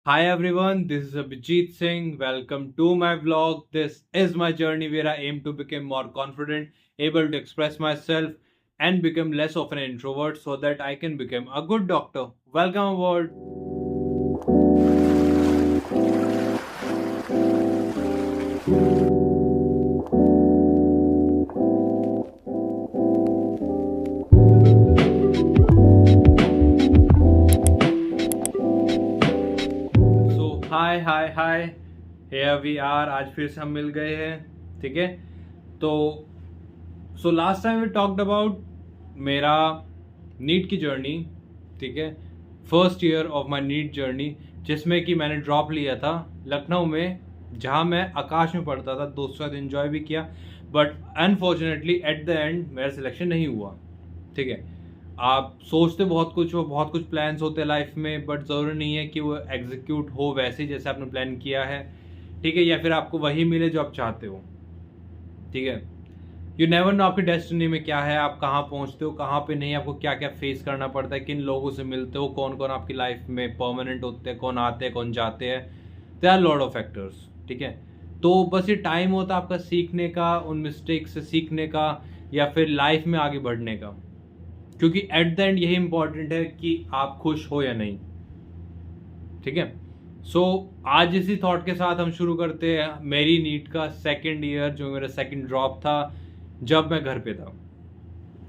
Hi everyone, this is Abhijit Singh. Welcome to my vlog. This is my journey where I aim to become more confident, able to express myself, and become less of an introvert so that I can become a good doctor. Welcome aboard. So hi hi hi, here we are. आज फिर से हम मिल गए हैं। ठीक है, तो last time we talked about मेरा नीट की जर्नी। ठीक है, first year of my NEET journey, जिसमें कि मैंने ड्रॉप लिया था लखनऊ में, जहाँ मैं आकाश में पढ़ता था। दोस्तों के साथ इन्जॉय भी किया, but unfortunately at the end मेरा सिलेक्शन नहीं हुआ। ठीक है, आप सोचते बहुत कुछ हो, बहुत कुछ प्लान्स होते हैं लाइफ में, बट ज़रूरी नहीं है कि वो एग्जीक्यूट हो वैसे ही जैसे आपने प्लान किया है। ठीक है, या फिर आपको वही मिले जो आप चाहते हो। ठीक है, यू नेवर नो आपकी डेस्टिनी में क्या है, आप कहाँ पहुँचते हो, कहाँ पे नहीं, आपको क्या क्या फेस करना पड़ता है, किन लोगों से मिलते हो, कौन कौन आपकी लाइफ में परमानेंट होते हैं, कौन आते हैं, कौन जाते हैं। They are lot of factors. ठीक है, तो बस ये टाइम होता है आपका सीखने का, उन मिस्टेक से सीखने का, या फिर लाइफ में आगे बढ़ने का। क्योंकि एट द एंड यही इंपॉर्टेंट है कि आप खुश हो या नहीं। ठीक है, सो आज इसी थॉट के साथ हम शुरू करते हैं मेरी नीट का सेकंड ईयर, जो मेरा सेकंड ड्रॉप था जब मैं घर पे था।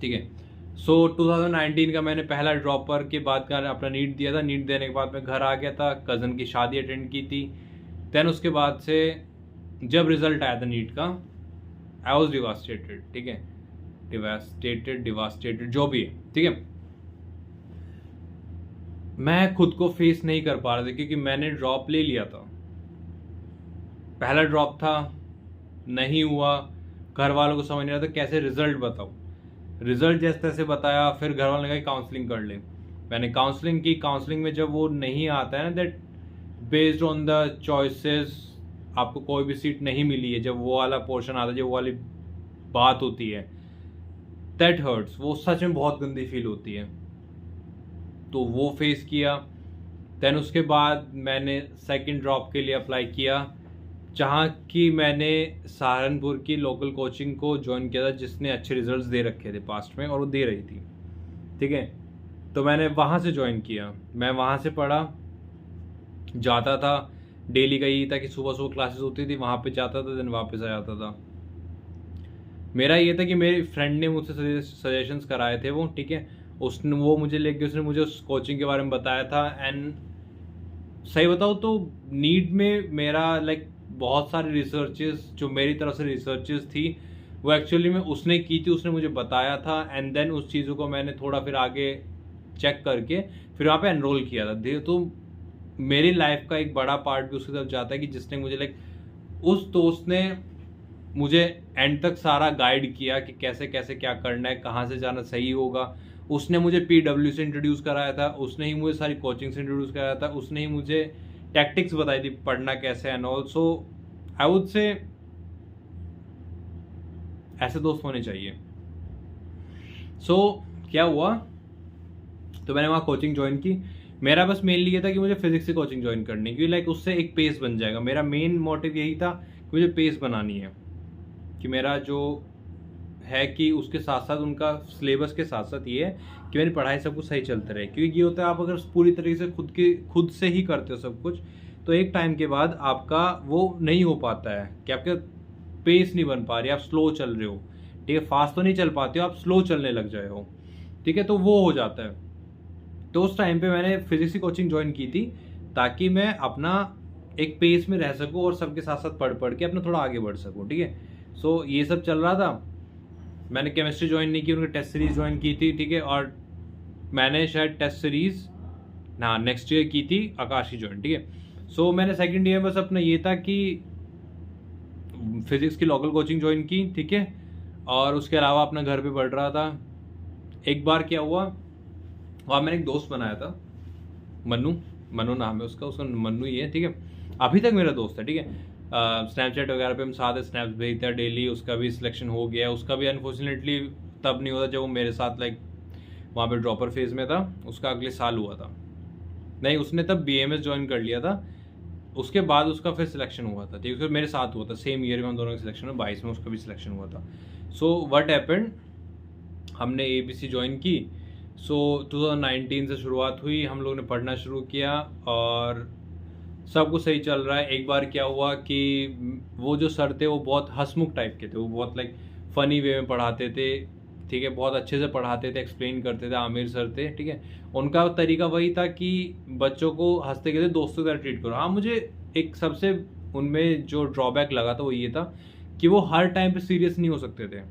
ठीक है, सो 2019 का मैंने पहला ड्रॉपर के बाद का अपना नीट दिया था। नीट देने के बाद मैं घर आ गया था, कज़न की शादी अटेंड की थी। देन उसके बाद से जब रिजल्ट आया था नीट का, आई वॉज डिवास्टेटेड। ठीक है, डिवास्टेटेड जो भी है। ठीक है, मैं खुद को फेस नहीं कर पा रहा था क्योंकि मैंने ड्रॉप ले लिया था। पहला ड्रॉप था, नहीं हुआ। घर वालों को समझ नहीं रहा था कैसे रिजल्ट बताऊँ। रिजल्ट जैसे तैसे बताया, फिर घर वालों ने कहा काउंसलिंग कर ले। मैंने काउंसलिंग की। काउंसलिंग में जब वो नहीं आता है ना, that based on the choices आपको कोई भी सीट नहीं मिली है, जब वो वाला पोर्शन आता है, जब वो वाली बात होती है, दैट हर्ट्स। वो सच में बहुत गंदी फील होती है। तो वो फेस किया। देन उसके बाद मैंने सेकंड ड्रॉप के लिए अप्लाई किया, जहाँ की मैंने सहारनपुर की लोकल कोचिंग को ज्वाइन किया था, जिसने अच्छे रिजल्ट्स दे रखे थे पास्ट में, और वो दे रही थी। ठीक है, तो मैंने वहाँ से ज्वाइन किया। मैं वहाँ से पढ़ा, जाता था डेली का। यही था कि सुबह सुबह क्लासेस होती थी, वहाँ पे जाता था, देन वापस आ जाता था। मेरा ये था कि मेरे फ्रेंड ने मुझसे सजेशंस कराए थे वो। ठीक है, उसने वो मुझे लेके, उसने मुझे उस कोचिंग के बारे में बताया था। एंड सही बताऊँ तो नीट में मेरा बहुत सारी रिसर्चेस, जो मेरी तरफ से रिसर्चेस थी, वो एक्चुअली में उसने की थी, उसने मुझे बताया था। एंड देन उस चीज़ों को मैंने थोड़ा फिर आगे चेक करके फिर वहाँ पे एनरोल किया था। धीरे तो मेरी लाइफ का एक बड़ा पार्ट भी उसकी तरफ जाता है कि जिसने मुझे उस दोस्त ने मुझे एंड तक सारा गाइड किया कि कैसे कैसे क्या करना है, कहाँ से जाना सही होगा। उसने मुझे PW से इंट्रोड्यूस कराया था, उसने ही मुझे सारी कोचिंग से इंट्रोड्यूस कराया था, उसने ही मुझे टैक्टिक्स बताई थी पढ़ना कैसे। And also I would say ऐसे दोस्त होने चाहिए। सो क्या हुआ, तो मैंने वहाँ कोचिंग ज्वाइन की। मेरा बस मेनली ये था कि मुझे फिजिक्स की कोचिंग ज्वाइन करनी, क्योंकि उससे एक पेस बन जाएगा। मेरा मेन मोटिव यही था कि मुझे पेस बनानी है, कि मेरा जो है कि उसके साथ साथ उनका सिलेबस के साथ साथ ये है कि मेरी पढ़ाई सब कुछ सही चलता रहे। क्योंकि ये होता है, आप अगर पूरी तरीके से खुद से ही करते हो सब कुछ, तो एक टाइम के बाद आपका वो नहीं हो पाता है, कि आपके पेस नहीं बन पा रही, आप स्लो चल रहे हो। ठीक है, फास्ट तो नहीं चल पाते हो, आप स्लो चलने लग जाए हो। ठीक है, तो वो हो जाता है। तो उस टाइम पे मैंने फिजिक्स की कोचिंग ज्वाइन की थी, ताकि मैं अपना एक पेस में रह सकूं और सबके साथ साथ पढ़ पढ़ के अपना थोड़ा आगे बढ़ सकूं। ठीक है, सो ये सब चल रहा था। मैंने केमिस्ट्री ज्वाइन नहीं की, उनकी टेस्ट सीरीज ज्वाइन की थी। ठीक है, और मैंने शायद टेस्ट सीरीज ना नेक्स्ट ईयर की थी आकाश की ज्वाइन। ठीक है, सो मैंने सेकंड ईयर बस अपना ये था कि फिजिक्स की लोकल कोचिंग ज्वाइन की। ठीक है, और उसके अलावा अपना घर पे पढ़ रहा था। एक बार क्या हुआ, वहाँ मैंने एक दोस्त बनाया था, मन्नू। मन्नू नाम है उसका, मन्नू ही है। ठीक है, अभी तक मेरा दोस्त है। ठीक है, स्नैपचैट वगैरह पे हम साथ स्नैप्स भेजते हैं डेली। उसका भी सिलेक्शन हो गया, उसका भी अनफॉर्चुनेटली तब नहीं होता जब वो मेरे साथ वहाँ पे ड्रॉपर फेज में था। उसका अगले साल हुआ था। नहीं, उसने तब BMS ज्वाइन कर लिया था, उसके बाद उसका फिर सिलेक्शन हुआ था, ठीक है, मेरे साथ हुआ था सेम ईयर में, हम दोनों का सिलेक्शन हुआ, 22 में उसका भी सिलेक्शन हुआ था। सो व्हाट हैपेंड, हमने ABC ज्वाइन की। सो 2019 से शुरुआत हुई, हम लोगों ने पढ़ना शुरू किया और सब कुछ सही चल रहा है। एक बार क्या हुआ कि वो जो सर थे वो बहुत हंसमुख टाइप के थे, वो बहुत लाइक फ़नी वे में पढ़ाते थे, ठीक है, बहुत अच्छे से पढ़ाते थे, एक्सप्लेन करते थे, आमिर सर थे, ठीक है। उनका तरीका वही था कि बच्चों को हंसते कहते दोस्तों की तरह ट्रीट करो। हाँ, मुझे एक सबसे उनमें जो ड्रॉबैक लगा था वो ये था कि वो हर टाइम पे सीरियस नहीं हो सकते थे।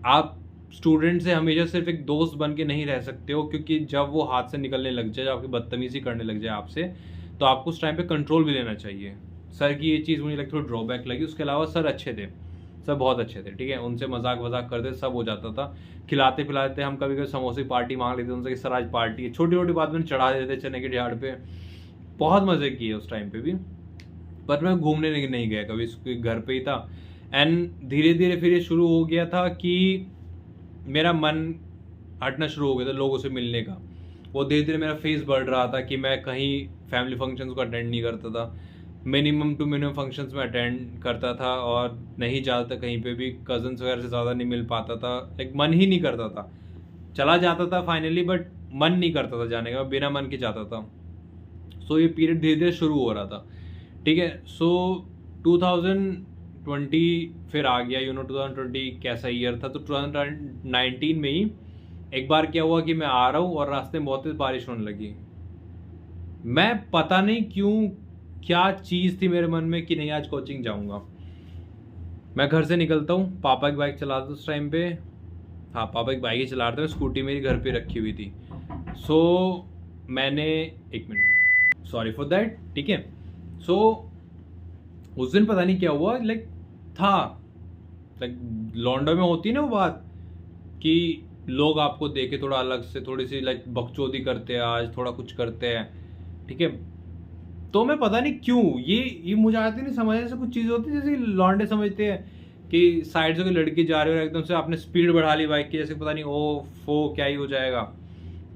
आप स्टूडेंट से हमेशा सिर्फ एक दोस्त बन के नहीं रह सकते हो, क्योंकि जब वो हाथ से निकलने लग जाए, जब आपकी बदतमीजी करने लग जाए आपसे, तो आपको उस टाइम पे कंट्रोल भी लेना चाहिए। सर की ये चीज़ मुझे लगती थोड़ी ड्रॉबैक लगी। उसके अलावा सर अच्छे थे, सब बहुत अच्छे थे, ठीक है, उनसे मजाक वजाक करते सब हो जाता था, खिलाते पिलाते। हम कभी कभी समोसे पार्टी मांग लेते उनसे कि सर आज पार्टी है, छोटी छोटी बात में चढ़ा देते चने के झाड़ पे। बहुत मज़े किए उस टाइम पे भी, पर मैं घूमने नहीं गया कभी, इसके घर पे ही था। एंड धीरे धीरे फिर ये शुरू हो गया था कि मेरा मन हटना शुरू हो गया था लोगों से मिलने का। वो धीरे धीरे मेरा फेस बढ़ रहा था कि मैं कहीं फैमिली फंक्शंस को अटेंड नहीं करता था, मिनिमम टू मिनिमम फंक्शंस में अटेंड करता था और नहीं जाता कहीं पे भी, कजन्स वगैरह से ज़्यादा नहीं मिल पाता था, लाइक मन ही नहीं करता था। चला जाता था फाइनली, बट मन नहीं करता था जाने का, बिना मन के जाता था। सो ये पीरियड धीरे धीरे शुरू हो रहा था, ठीक है। सो 2020 फिर आ गया, 2020 कैसा ईयर था, तो 2019 में ही एक बार क्या हुआ कि मैं आ रहा हूँ और रास्ते में बहुत तेज बारिश होने लगी। मैं पता नहीं क्यों, क्या चीज़ थी मेरे मन में कि नहीं आज कोचिंग जाऊँगा। मैं घर से निकलता हूँ, पापा की बाइक चलाता उस टाइम पे, हाँ पापा की बाइक ही चला रहे थे, स्कूटी मेरी घर पे रखी हुई थी। सो मैंने, एक मिनट, सॉरी फॉर दैट, ठीक है। सो उस दिन पता नहीं क्या हुआ, लाइक था, लाइक लॉन्डो में होती है ना वो बात कि लोग आपको देखे थोड़ा अलग से, थोड़ी सी लाइक बकचोदी करते हैं, आज थोड़ा कुछ करते हैं, ठीक है। तो मैं पता नहीं क्यों, ये मुझे आती नहीं समझ, ऐसे कुछ चीज़ होती है जैसे लॉन्डे समझते हैं कि साइड से कोई लड़की जा रही हो और एकदम से आपने स्पीड बढ़ा ली बाइक की, जैसे पता नहीं ओ फो क्या ही हो जाएगा,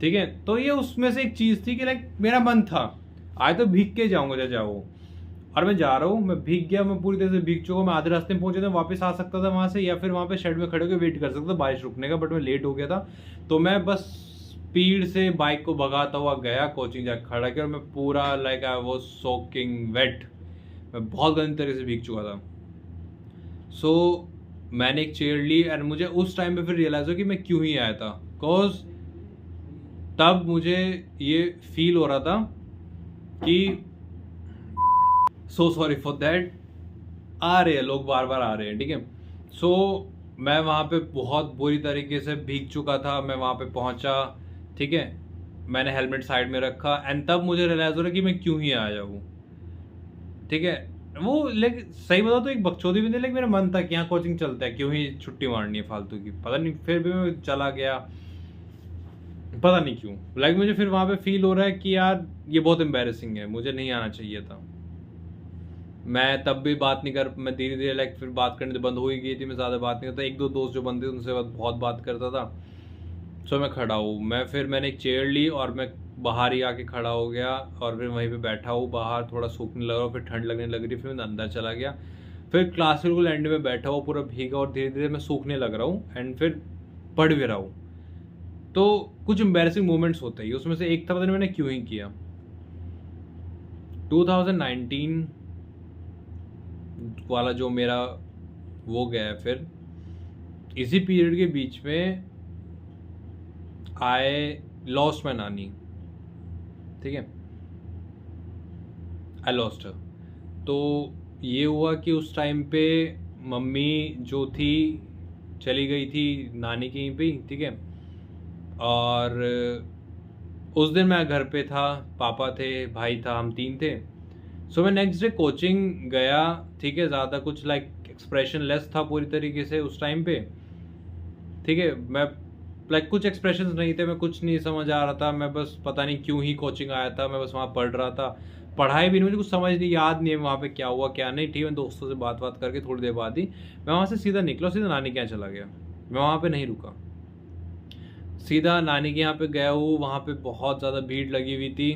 ठीक है। तो ये उसमें से एक चीज़ थी कि लाइक मेरा मन था आज तो भीग के जाऊंगा जब जाओ, और मैं जा रहा हूँ, मैं भीग गया, मैं पूरी तरह से भीग चुका, मैं आधे रास्ते में पहुंचे थे, वापस आ सकता था वहां से, या फिर वहां पे शेड में खड़े होकर वेट कर सकता था बारिश रुकने का, बट मैं लेट हो गया था। तो मैं बस स्पीड से बाइक को भगाता हुआ गया, कोचिंग जाकर खड़ा किया, और मैं पूरा like I was soaking wet, मैं बहुत गंदी तरीके से भीग चुका था। सो मैंने एक चेयर ली एंड मुझे उस टाइम पे फिर रियलाइज हो कि मैं क्यों ही आया था, बिकॉज तब मुझे ये फील हो रहा था कि सो सॉरी फॉर दैट, आ रहे हैं लोग, बार बार आ रहे हैं, ठीक है। सो मैं वहाँ पे बहुत बुरी तरीके से भीग चुका था, मैं वहाँ पे पहुँचा, ठीक है, मैंने हेलमेट साइड में रखा एंड तब मुझे रियलाइज हो रहा कि मैं क्यों ही आया हूँ, ठीक है। वो लेकिन सही बता तो एक बकचोदी भी नहीं, लेकिन मेरा मन था कि यहाँ कोचिंग चलता है, क्यों ही छुट्टी मारनी है फालतू की, पता नहीं, फिर भी मैं चला गया, पता नहीं क्यों, लाइक मुझे फिर वहाँ पे फील हो रहा है कि यार ये बहुत एम्बैरेसिंग है, मुझे नहीं आना चाहिए था। मैं तब भी बात नहीं कर, मैं धीरे धीरे लाइक फिर बात करने से बंद हो ही गई थी, मैं ज़्यादा बात नहीं करता, एक दो दोस्त जो बंदे उनसे बहुत बात करता था। सो मैं खड़ा हूँ, मैंने एक चेयर ली और मैं बाहर ही आके खड़ा हो गया और फिर वहीं पे बैठा हूँ, बाहर थोड़ा सूखने लगा, फिर ठंड लगने लग रही, फिर मैं अंदर चला गया, फिर क्लास के बिल्कुल एंड में बैठा हुआ पूरा भीगा और धीरे धीरे मैं सूखने लग रहा हूँ एंड फिर पढ़ भी रहा हूँ। तो कुछ एम्बैरेसिंग मोमेंट्स होते हैं, उसमें से एक था, पता नहीं मैंने क्यों ही किया। 2019 वाला जो मेरा वो गया है, फिर इसी पीरियड के बीच में आई लॉस्ट माई नानी, ठीक है, आई लॉस्ट हर। तो ये हुआ कि उस टाइम पे मम्मी जो थी चली गई थी नानी के यहीं पे, ठीक है, और उस दिन मैं घर पे था, पापा थे, भाई था, हम तीन थे। सो मैं नेक्स्ट डे कोचिंग गया, ठीक है, ज़्यादा कुछ लाइक एक्सप्रेशन लेस था पूरी तरीके से उस टाइम पे, ठीक है, मैं लाइक कुछ एक्सप्रेशंस नहीं थे, मैं कुछ नहीं समझ आ रहा था, मैं बस पता नहीं क्यों ही कोचिंग आया था, मैं बस वहाँ पढ़ रहा था, पढ़ाई भी नहीं, मुझे कुछ समझ नहीं, याद नहीं है वहाँ पे क्या हुआ क्या नहीं, ठीक है। मैं दोस्तों से बात करके थोड़ी देर बाद ही मैं वहाँ से सीधा निकला, सीधा नानी के यहाँ चला गया, मैं वहाँ पे नहीं रुका, सीधा नानी के यहाँ पे गया हूँ। वहाँ पे बहुत ज़्यादा भीड़ लगी हुई थी,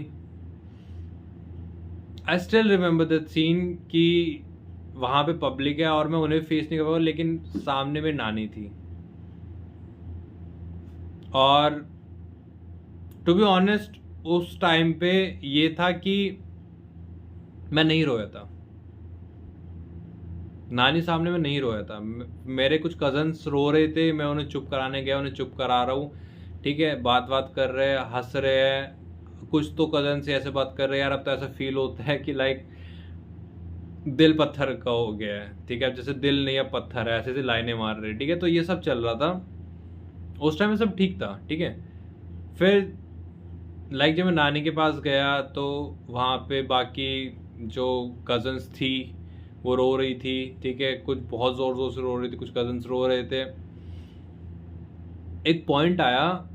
I still remember that scene कि वहाँ पे पब्लिक है और मैं उन्हें फेस नहीं कर पाऊँ, लेकिन सामने में नानी थी। और टू बी ऑनेस्ट उस टाइम पे ये था कि मैं नहीं रोया था, नानी सामने में नहीं रोया था। मेरे कुछ कजन्स रो रहे थे, मैं उन्हें चुप कराने गया, उन्हें चुप करा रहा हूँ, ठीक है, बात कर रहे हैं, हंस रहे हैं। कुछ तो कजन से ऐसे बात कर रहे हैं, यार अब तो ऐसा फील होता है कि लाइक दिल पत्थर का हो गया है, ठीक है, अब जैसे दिल नहीं अब पत्थर है, ऐसे ऐसे लाइनें मार रहे, ठीक है। तो ये सब चल रहा था उस टाइम में, सब ठीक था, ठीक है। फिर लाइक जब मैं नानी के पास गया तो वहाँ पे बाकी जो कजन्स थी वो रो रही थी, ठीक है, कुछ बहुत ज़ोर ज़ोर से रो रही थी, कुछ कजन्स रो रहे थे। एक पॉइंट आया,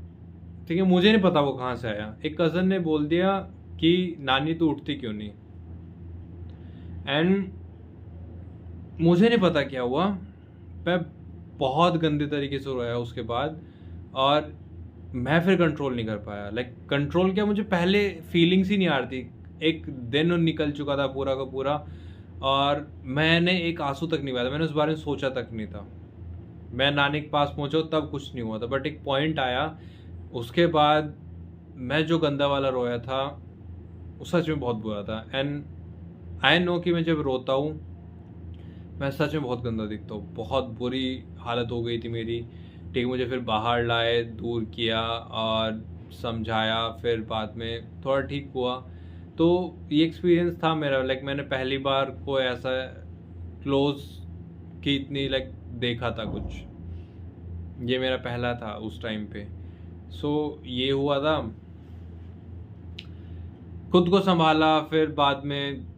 ठीक है, मुझे नहीं पता वो कहाँ से आया, एक कज़न ने बोल दिया कि नानी तू उठती क्यों नहीं। एंड मुझे नहीं पता क्या हुआ, मैं बहुत गंदे तरीके से रोया उसके बाद। और मैं फिर कंट्रोल नहीं कर पाया, लाइक कंट्रोल क्या, मुझे पहले फीलिंग्स ही नहीं आ रही थी। एक दिन निकल चुका था पूरा का पूरा और मैंने एक आंसू तक नहीं पाया था, मैंने उस बारे में सोचा तक नहीं था। मैं नानी के पास पहुंचा तब कुछ नहीं हुआ था, बट एक पॉइंट आया उसके बाद मैं जो गंदा वाला रोया था वो सच में बहुत बुरा था। एंड आई नो कि मैं जब रोता हूँ मैं सच में बहुत गंदा दिखता हूँ, बहुत बुरी हालत हो गई थी मेरी, ठीक। मुझे फिर बाहर लाए, दूर किया और समझाया, फिर बाद में थोड़ा ठीक हुआ। तो ये एक्सपीरियंस था मेरा, लाइक मैंने पहली बार को ऐसा क्लोज की इतनी लाइक देखा था कुछ, ये मेरा पहला था उस टाइम पे। सो ये हुआ था, खुद को संभाला, फिर बाद में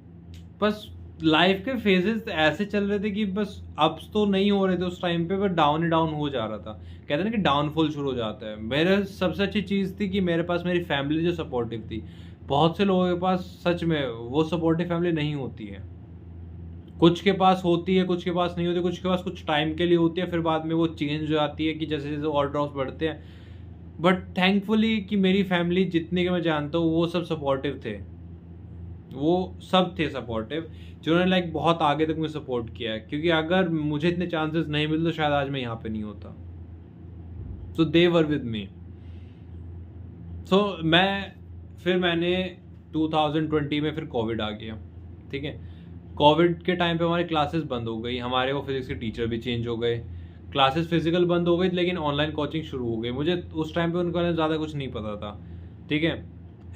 बस लाइफ के फेजेस ऐसे चल रहे थे कि बस अप्स तो नहीं हो रहे थे उस टाइम पे, बट डाउन ही डाउन हो जा रहा था। कहते हैं ना कि डाउनफॉल शुरू हो जाता है। मेरे सबसे अच्छी चीज़ थी कि मेरे पास मेरी फैमिली जो सपोर्टिव थी। बहुत से लोगों के पास सच में वो सपोर्टिव फैमिली नहीं होती है, कुछ के पास होती है, कुछ के पास नहीं होती, कुछ के पास कुछ टाइम के लिए होती है, फिर बाद में वो चेंज हो जाती है कि जैसे जैसे और ड्रॉप्स बढ़ते हैं। बट थैंकफुली कि मेरी फैमिली जितने के मैं जानता हूँ वो सब सपोर्टिव थे, वो सब थे सपोर्टिव, जिन्होंने लाइक बहुत आगे तक मुझे सपोर्ट किया है। क्योंकि अगर मुझे इतने चांसेस नहीं मिलते तो शायद आज मैं यहाँ पे नहीं होता। सो दे वर विद मी। सो मैंने 2020 में फिर कोविड आ गया, ठीक है। कोविड के टाइम पे हमारी क्लासेस बंद हो गई, हमारे वो फिजिक्स के टीचर भी चेंज हो गए, क्लासेस फिजिकल बंद हो गई, लेकिन ऑनलाइन कोचिंग शुरू हो गई। मुझे उस टाइम पे उनके बारे में ज़्यादा कुछ नहीं पता था, ठीक है।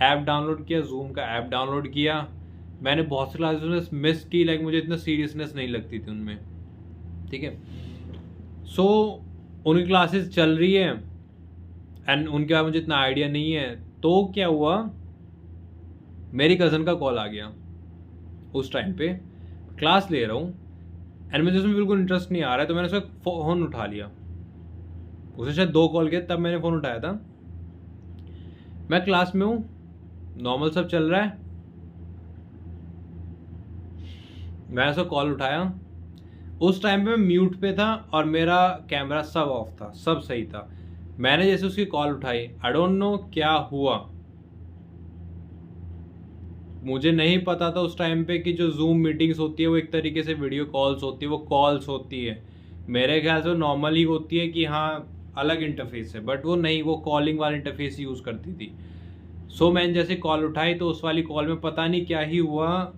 ऐप डाउनलोड किया, जूम का ऐप डाउनलोड किया, मैंने बहुत सी क्लासेस मिस की, लाइक मुझे इतना सीरियसनेस नहीं लगती थी उनमें, ठीक है। सो उनकी क्लासेस चल रही है एंड उनके बाद मुझे इतना आइडिया नहीं है। तो क्या हुआ, मेरी कज़न का कॉल आ गया उस टाइम पे, क्लास ले रहा हूँ एंड मुझे उसमें बिल्कुल इंटरेस्ट नहीं आ रहा है, तो मैंने उसका फ़ोन उठा लिया। उसे शायद 2 कॉल किया तब मैंने फ़ोन उठाया था। मैं क्लास में हूँ, नॉर्मल सब चल रहा है, मैंने उसका कॉल उठाया। उस टाइम पे मैं म्यूट पे था और मेरा कैमरा सब ऑफ था, सब सही था। मैंने जैसे उसकी कॉल उठाई, आई डोंट नो क्या हुआ, मुझे नहीं पता था उस टाइम पे कि जो जूम मीटिंग्स होती है वो एक तरीके से वीडियो कॉल्स होती है, वो कॉल्स होती है। मेरे ख्याल से नॉर्मल ही होती है कि हाँ अलग इंटरफेस है, बट वो नहीं, वो कॉलिंग वाला इंटरफेस यूज़ करती थी। सो मैंने जैसे कॉल उठाई तो उस वाली कॉल में पता नहीं क्या ही हुआ,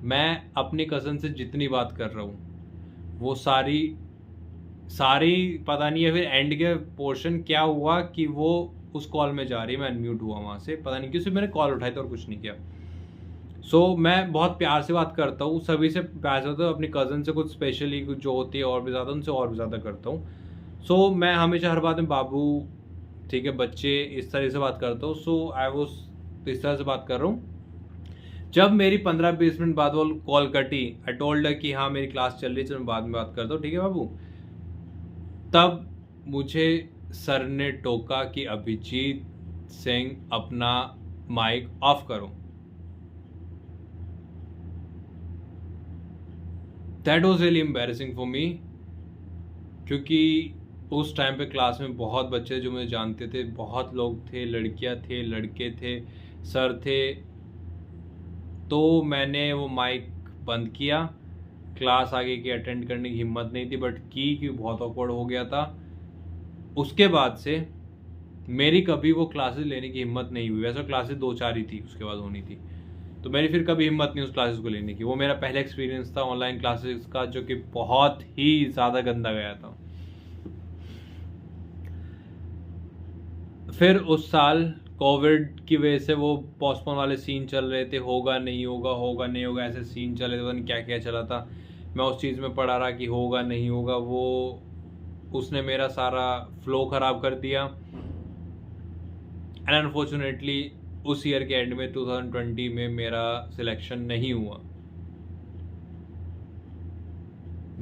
मैं अपने कज़न से जितनी बात कर रहा हूँ वो सारी पता नहीं है, फिर एंड के पोर्शन क्या हुआ कि वो उस कॉल में जा रही है, मैं अनम्यूट हुआ वहाँ से, पता नहीं क्यों, सिर्फ मैंने कॉल उठाई था और कुछ नहीं किया। सो मैं बहुत प्यार से बात करता हूँ, सभी से प्यार से होता हूँ, अपनी कज़न से कुछ स्पेशली कुछ जो होती है और भी ज़्यादा, उनसे और भी ज़्यादा करता हूँ। सो मैं हमेशा हर बात में बाबू, ठीक है, बच्चे, इस तरह से बात करता हूँ। सो आई वॉज इस तरह से बात कर रहा हूँ। जब मेरी 15-20 मिनट बाद वो कॉल कटी, आई टोल्ड हर कि हाँ मेरी क्लास चल रही है, चलो मैं बाद में बात करता हूँ, ठीक है बाबू। तब मुझे सर ने टोका कि अभिजीत सिंह अपना माइक ऑफ करो। That was really embarrassing for me, क्योंकि उस टाइम पे क्लास में बहुत बच्चे जो मुझे जानते थे, बहुत लोग थे, लड़कियां थे, लड़के थे, सर थे, तो मैंने वो माइक बंद किया, क्लास आगे की अटेंड करने की हिम्मत नहीं थी बट की, क्योंकि बहुत ऑकवर्ड हो गया था। उसके बाद से मेरी कभी वो क्लासेस लेने की हिम्मत नहीं हुई। वैसे क्लासेस 2-4 ही थी उसके बाद होनी थी, तो मेरी फिर कभी हिम्मत नहीं उस क्लासेस को लेने की। वो मेरा पहला एक्सपीरियंस था ऑनलाइन क्लासेस का, जो कि बहुत ही ज़्यादा गंदा गया था। फिर उस साल कोविड की वजह से वो पोस्टपोन वाले सीन चल रहे थे, होगा नहीं होगा, होगा नहीं होगा, ऐसे सीन चले थे, पता नहीं क्या क्या चला था। मैं उस चीज़ में पड़ा रहा कि होगा नहीं होगा, वो उसने मेरा सारा फ्लो ख़राब कर दिया। एंड अनफॉर्चुनेटली उस ईयर के एंड में 2020 में मेरा सिलेक्शन नहीं हुआ।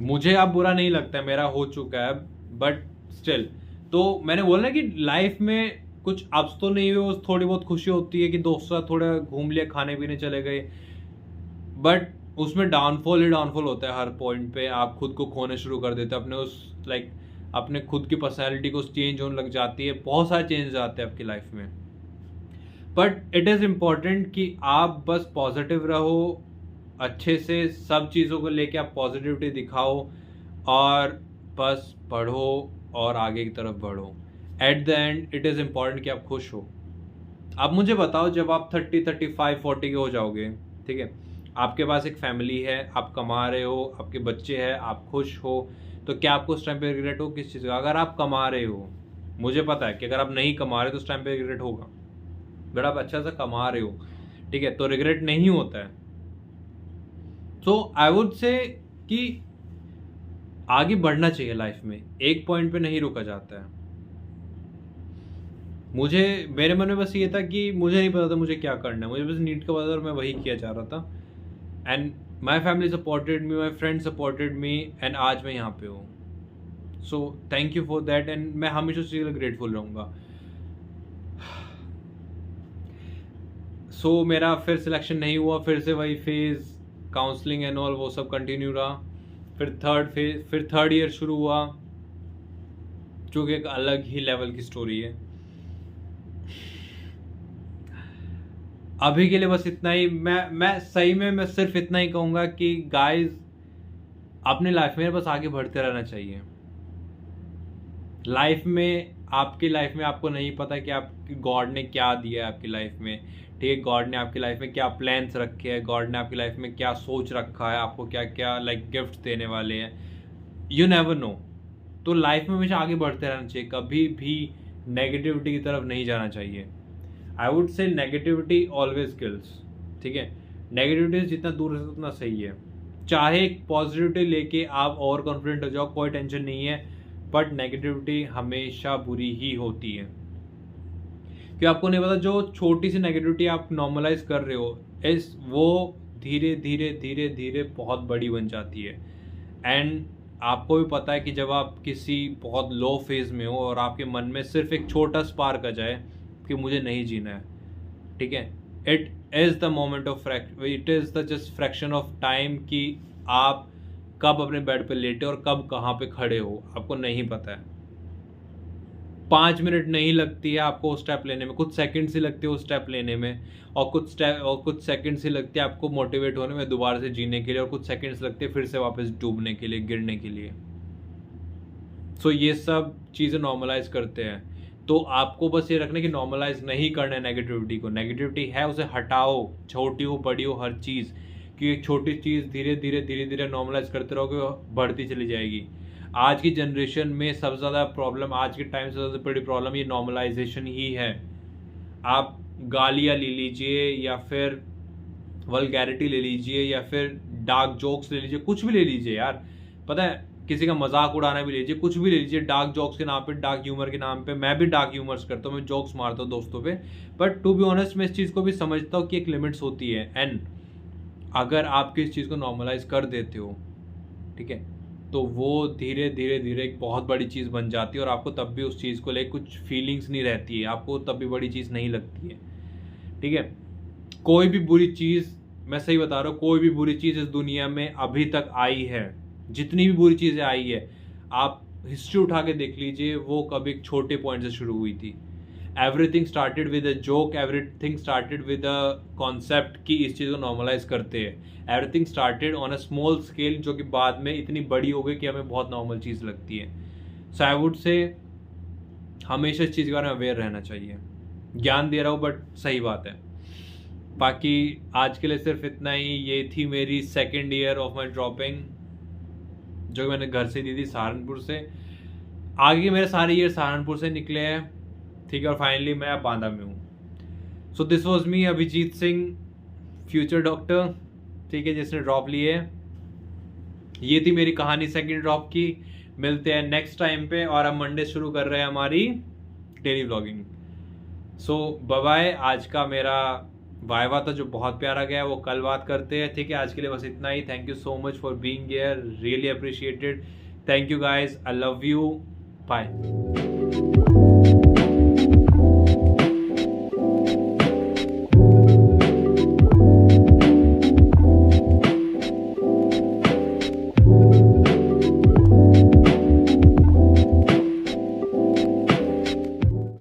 मुझे अब बुरा नहीं लगता, मेरा हो चुका है, बट स्टिल तो मैंने बोला कि लाइफ में कुछ अप्स तो नहीं हुए, थोड़ी बहुत खुशी होती है कि दोस्तों साथ थोड़ा घूम लिया, खाने पीने चले गए, बट उसमें डाउनफॉल ही डाउनफॉल होता है। हर पॉइंट पे आप खुद को खोने शुरू कर देते हो, अपने उस अपने खुद की पर्सनैलिटी को चेंज होने लग जाती है, बहुत सारे चेंज आते हैं आपकी लाइफ में। बट इट इज़ इम्पॉर्टेंट कि आप बस पॉजिटिव रहो, अच्छे से सब चीज़ों को लेके आप पॉजिटिविटी दिखाओ और बस पढ़ो और आगे की तरफ बढ़ो। At the end it is important कि आप खुश हो। अब मुझे बताओ, जब आप 30, 35, 40 के हो जाओगे, ठीक है, आपके पास एक फैमिली है, आप कमा रहे हो, आपके बच्चे हैं, आप खुश हो, तो क्या आपको उस टाइम पे रिग्रेट हो किस चीज़ का? अगर आप कमा रहे हो, मुझे पता है कि अगर आप नहीं कमा रहे तो उस टाइम पे रिग्रेट होगा, बट आप अच्छा सा कमा रहे हो, ठीक है, तो रिग्रेट नहीं होता है। सो आई वुड से कि आगे बढ़ना चाहिए लाइफ में, एक पॉइंट पे नहीं रुका जाता है। मेरे मन में बस ये था कि मुझे नहीं पता था मुझे क्या करना है, मुझे बस नीट का पता था और मैं वही किया जा रहा था। And my family supported me, my friend supported me, and आज मैं यहाँ पे हूँ। So thank you for that, and मैं हमेशा उसके लिए ग्रेटफुल रहूँगा। सो मेरा फिर सिलेक्शन नहीं हुआ, फिर से वही फेज़, काउंसलिंग एंड ऑल, वो सब कंटिन्यू रहा। फिर थर्ड ईयर शुरू हुआ, जो कि एक अलग ही लेवल की स्टोरी है। अभी के लिए बस इतना ही। मैं सही में मैं सिर्फ इतना ही कहूँगा कि गाइस, अपनी लाइफ में बस आगे बढ़ते रहना चाहिए। लाइफ में, आपकी लाइफ में आपको नहीं पता कि आपकी गॉड ने क्या दिया है आपकी लाइफ में, ठीक है, गॉड ने आपकी लाइफ में क्या प्लान्स रखे हैं, गॉड ने आपकी लाइफ में क्या सोच रखा है, आपको क्या क्या गिफ्ट देने वाले हैं, यू नेवर नो। तो लाइफ में हमेशा आगे बढ़ते रहना चाहिए, कभी भी नेगेटिविटी की तरफ नहीं जाना चाहिए। I would say negativity always kills, ठीक है, नेगेटिविटी जितना दूर है उतना सही है। चाहे एक पॉजिटिविटी लेके आप ओवर कॉन्फिडेंट हो जाओ, कोई टेंशन नहीं है, बट नेगेटिविटी हमेशा बुरी ही होती है। क्योंकि आपको नहीं पता, जो छोटी सी नेगेटिविटी आप नॉर्मलाइज कर रहे हो, वो धीरे धीरे धीरे धीरे बहुत बड़ी बन जाती है। एंड आपको भी पता है कि जब आप किसी बहुत लो फेज में हो और आपके मन में सिर्फ एक छोटा स्पार्क आ जाए कि मुझे नहीं जीना है, ठीक है, it is the moment of it is the just fraction of time कि आप कब अपने बेड पे लेटे और कब कहाँ पे खड़े हो, आपको नहीं पता है। 5 मिनट नहीं लगती है आपको उस स्टेप लेने में, कुछ सेकंड से लगते हैं उस स्टेप लेने में, और कुछ सेकंड से लगते हैं आपको मोटिवेट होने में, दोबारा से जीने के लिए, और कुछ सेकंड्स लगते हैं फिर से वापस डूबने के लिए, गिरने के लिए। सो ये सब चीज़ें नॉर्मलाइज करते हैं। तो आपको बस ये रखना कि नॉर्मलाइज नहीं करना है नेगेटिविटी को। नेगेटिविटी है, उसे हटाओ, छोटी हो बड़ी हो हर चीज़, कि एक छोटी चीज़ धीरे धीरे नॉर्मलाइज करते रहोगे, बढ़ती चली जाएगी। आज की जनरेशन में सबसे ज़्यादा प्रॉब्लम, आज के टाइम से सबसे बड़ी प्रॉब्लम ये नॉर्मलाइजेशन ही है। आप गालियाँ ले लीजिए, या फिर वल्गैरिटी ले लीजिए, या फिर डार्क जोक्स ले लीजिए, कुछ भी ले लीजिए यार, पता है, किसी का मजाक उड़ाना भी लीजिए, कुछ भी ले लीजिए, डार्क जोक्स के नाम पे, डार्क ह्यूमर के नाम पे। मैं भी डार्क ह्यूमर्स करता हूँ, मैं जोक्स मारता हूँ दोस्तों पे, बट टू बी ऑनेस्ट मैं इस चीज़ को भी समझता हूँ कि एक लिमिट्स होती है। एंड अगर आप किस चीज़ को नॉर्मलाइज कर देते हो, ठीक है, तो वो धीरे धीरे एक बहुत बड़ी चीज़ बन जाती है, और आपको तब भी उस चीज़ को लेकर कुछ फीलिंग्स नहीं रहती है, आपको तब भी बड़ी चीज़ नहीं लगती है, ठीक है। कोई भी बुरी चीज़, मैं सही बता रहा हूँ, कोई भी बुरी चीज़ इस दुनिया में अभी तक आई है, जितनी भी बुरी चीज़ें आई है, आप हिस्ट्री उठा के देख लीजिए, वो कभी एक छोटे पॉइंट से शुरू हुई थी। Everything started with a joke, everything started with a concept कि इस चीज़ को नॉर्मलाइज करते हैं। Everything started on a small scale जो कि बाद में इतनी बड़ी हो गई कि हमें बहुत नॉर्मल चीज़ लगती है। सो आई वुड से हमेशा इस चीज़ के बारे में अवेयर रहना चाहिए। ज्ञान दे रहा हूँ बट सही बात है। बाकी आज के लिए सिर्फ इतना ही। ये थी मेरी second year of my dropping जो कि मैंने घर से दी थी सहारनपुर से। आगे मेरे सारे ईयर सहारनपुर से निकले हैं, ठीक है, और फाइनली मैं अब बांदा में हूँ। So this was me Abhijit Singh, future doctor, ठीक है, जिसने ड्रॉप लिए। ये थी मेरी कहानी सेकंड ड्रॉप की। मिलते हैं नेक्स्ट टाइम पे, और हम मंडे शुरू कर रहे हैं हमारी डेली व्लॉगिंग। सो बाय बाय। आज का मेरा वाइवा था जो बहुत प्यारा गया, वो कल बात करते हैं, ठीक है। आज के लिए बस इतना ही। Thank you so much for being here, really appreciated. Thank you guys, I love you, bye.